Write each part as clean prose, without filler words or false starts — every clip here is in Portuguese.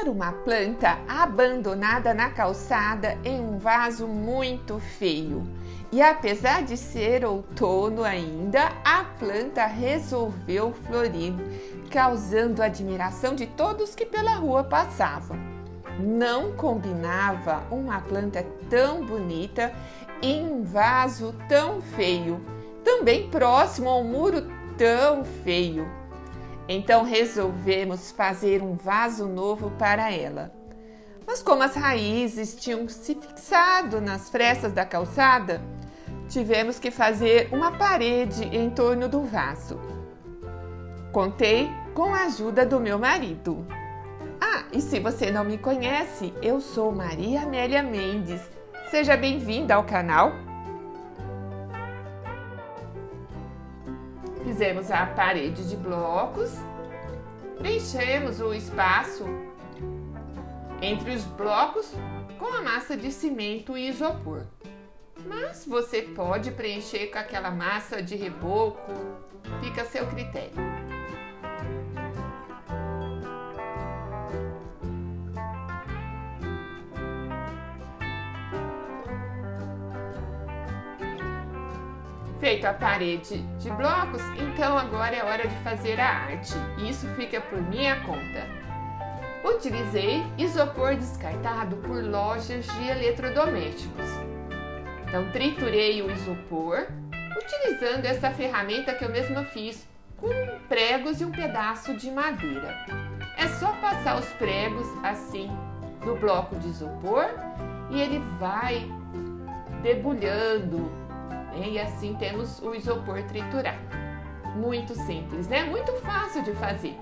Era uma planta abandonada na calçada em um vaso muito feio. E apesar de ser outono ainda, a planta resolveu florir, causando admiração de todos que pela rua passavam. Não combinava uma planta tão bonita em um vaso tão feio, também próximo a um muro tão feio. Então resolvemos fazer um vaso novo para ela. Mas como as raízes tinham se fixado nas frestas da calçada, tivemos que fazer uma parede em torno do vaso. Contei com a ajuda do meu marido. Ah, e se você não me conhece, eu sou Maria Amélia Mendes. Seja bem-vinda ao canal. Fizemos a parede de blocos, preenchemos o espaço entre os blocos com a massa de cimento e isopor. Mas você pode preencher com aquela massa de reboco, fica a seu critério. Feito a parede de blocos, então agora é hora de fazer a arte. Isso fica por minha conta. Utilizei isopor descartado por lojas de eletrodomésticos. Então triturei o isopor, utilizando essa ferramenta que eu mesma fiz, com pregos e um pedaço de madeira. É só passar os pregos assim no bloco de isopor e ele vai debulhando. E assim temos o isopor triturado. Muito simples, né? Muito fácil de fazer.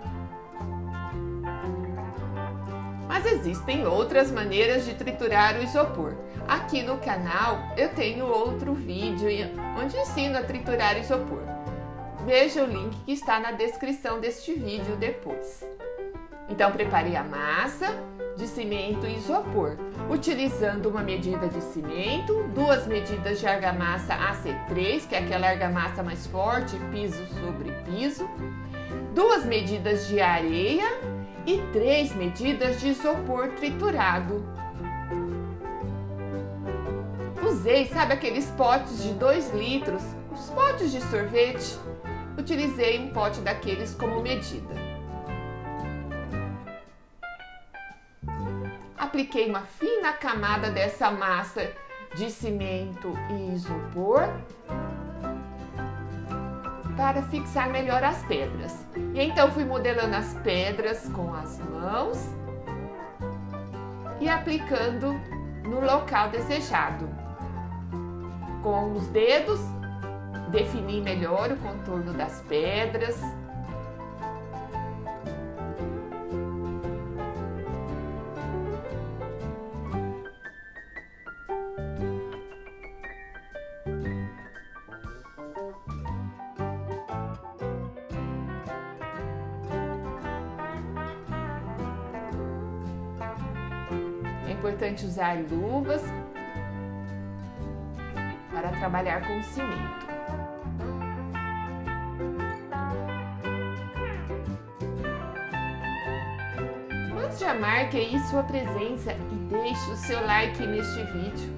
Mas existem outras maneiras de triturar o isopor. Aqui no canal eu tenho outro vídeo onde ensino a triturar isopor. Veja o link que está na descrição deste vídeo depois. Então preparei a massa de cimento e isopor, utilizando uma medida de cimento, 2 medidas de argamassa AC3, que é aquela argamassa mais forte, piso sobre piso, 2 medidas de areia e 3 medidas de isopor triturado. Usei, sabe aqueles potes de 2 litros, os potes de sorvete? Utilizei um pote daqueles como medida. Apliquei uma fina camada dessa massa de cimento e isopor para fixar melhor as pedras. E então fui modelando as pedras com as mãos e aplicando no local desejado. Com os dedos, defini melhor o contorno das pedras. É importante usar luvas para trabalhar com cimento. Mas já marque aí sua presença e deixe o seu like neste vídeo.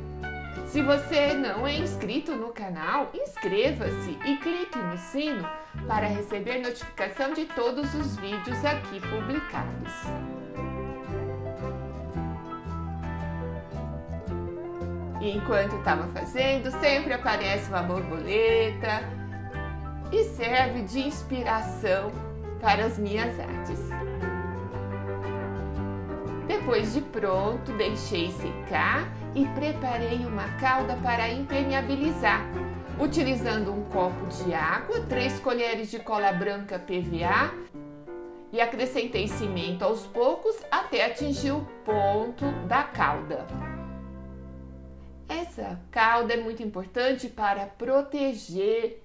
Se você não é inscrito no canal, inscreva-se e clique no sino para receber notificação de todos os vídeos aqui publicados. E enquanto estava fazendo, sempre aparece uma borboleta e serve de inspiração para as minhas artes. Depois de pronto, deixei secar e preparei uma calda para impermeabilizar, utilizando um copo de água, 3 colheres de cola branca PVA e acrescentei cimento aos poucos até atingir o ponto da calda. Essa calda é muito importante para proteger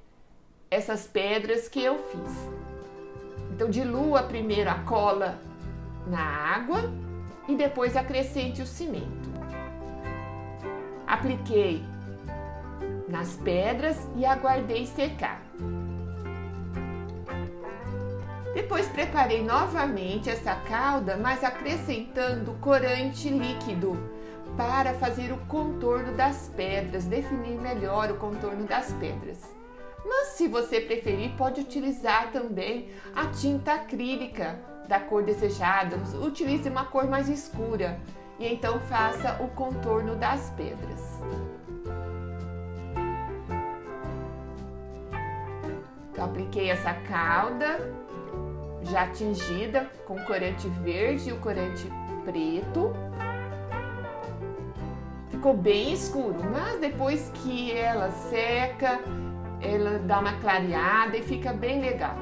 essas pedras que eu fiz. Então dilua primeiro a cola na água e depois acrescente o cimento. Apliquei nas pedras e aguardei secar. Depois preparei novamente essa calda, mas acrescentando corante líquido para fazer o contorno das pedras, definir melhor o contorno das pedras. Mas se você preferir, pode utilizar também a tinta acrílica da cor desejada. Utilize uma cor mais escura e então faça o contorno das pedras. Então, apliquei essa calda já tingida com corante verde e o corante preto. Ficou bem escuro, mas depois que ela seca, ela dá uma clareada e fica bem legal.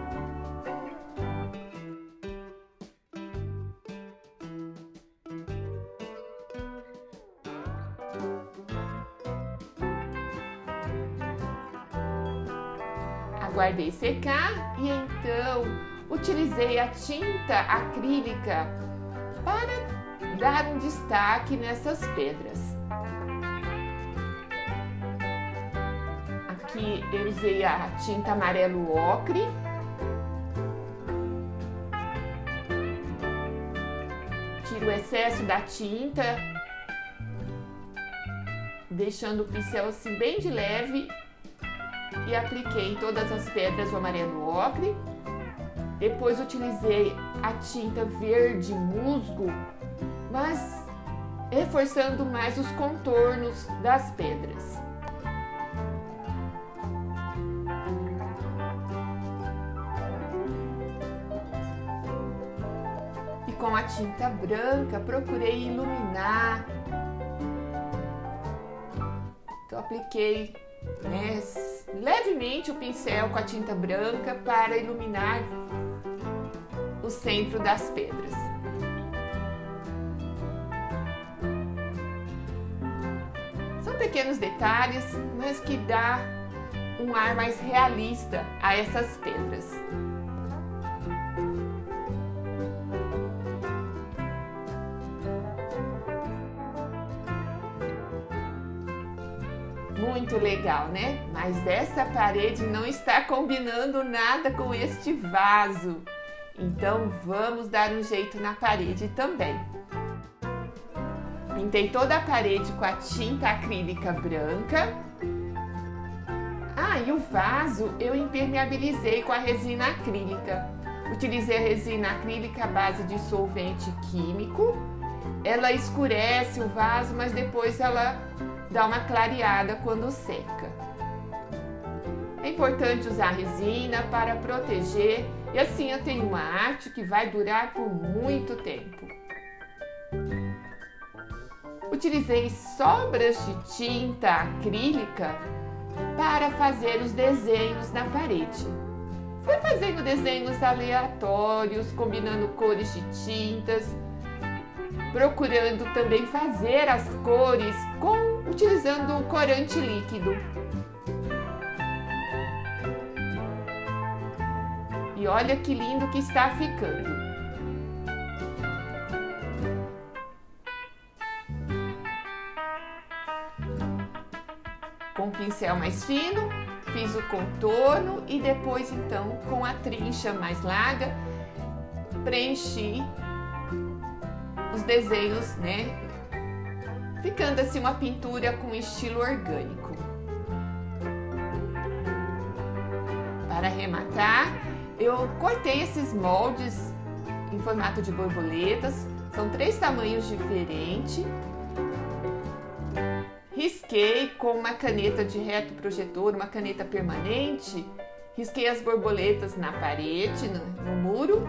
Aguardei secar e então utilizei a tinta acrílica para dar um destaque nessas pedras. Aqui eu usei a tinta amarelo ocre. Tiro o excesso da tinta, deixando o pincel assim bem de leve, e apliquei em todas as pedras o amarelo ocre. Depois utilizei a tinta verde musgo, mas reforçando mais os contornos das pedras. E com a tinta branca procurei iluminar. Então apliquei levemente o pincel com a tinta branca para iluminar o centro das pedras. São pequenos detalhes, mas que dá um ar mais realista a essas pedras. Muito legal, né? Mas essa parede não está combinando nada com este vaso. Então vamos dar um jeito na parede também. Pintei toda a parede com a tinta acrílica branca. E o vaso eu impermeabilizei com a resina acrílica. Utilizei a resina acrílica à base de solvente químico. Ela escurece o vaso, mas depois ela dá uma clareada quando seca. É importante usar resina para proteger e assim eu tenho uma arte que vai durar por muito tempo. Utilizei sobras de tinta acrílica para fazer os desenhos na parede. Fui fazendo desenhos aleatórios, combinando cores de tintas, procurando também fazer as cores utilizando o corante líquido. E olha que lindo que está ficando. Com o pincel mais fino, fiz o contorno e depois então com a trincha mais larga preenchi os desenhos, ficando assim uma pintura com estilo orgânico. Para arrematar, eu cortei esses moldes em formato de borboletas, são 3 tamanhos diferentes. Risquei com uma caneta de reto projetor, uma caneta permanente, risquei as borboletas na parede, no muro.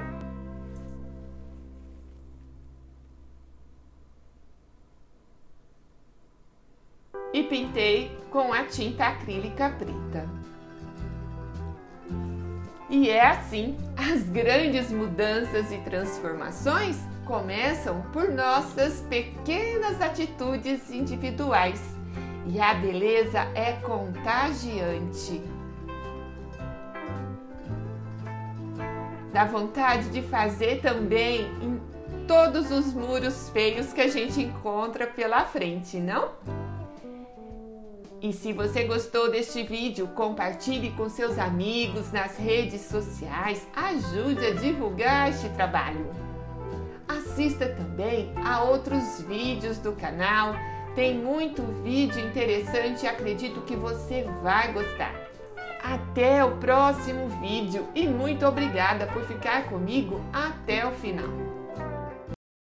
E pintei com a tinta acrílica preta. E é assim, as grandes mudanças e transformações começam por nossas pequenas atitudes individuais. E a beleza é contagiante. Dá vontade de fazer também em todos os muros feios que a gente encontra pela frente, não? E se você gostou deste vídeo, compartilhe com seus amigos nas redes sociais, ajude a divulgar este trabalho. Assista também a outros vídeos do canal, tem muito vídeo interessante e acredito que você vai gostar. Até o próximo vídeo e muito obrigada por ficar comigo até o final.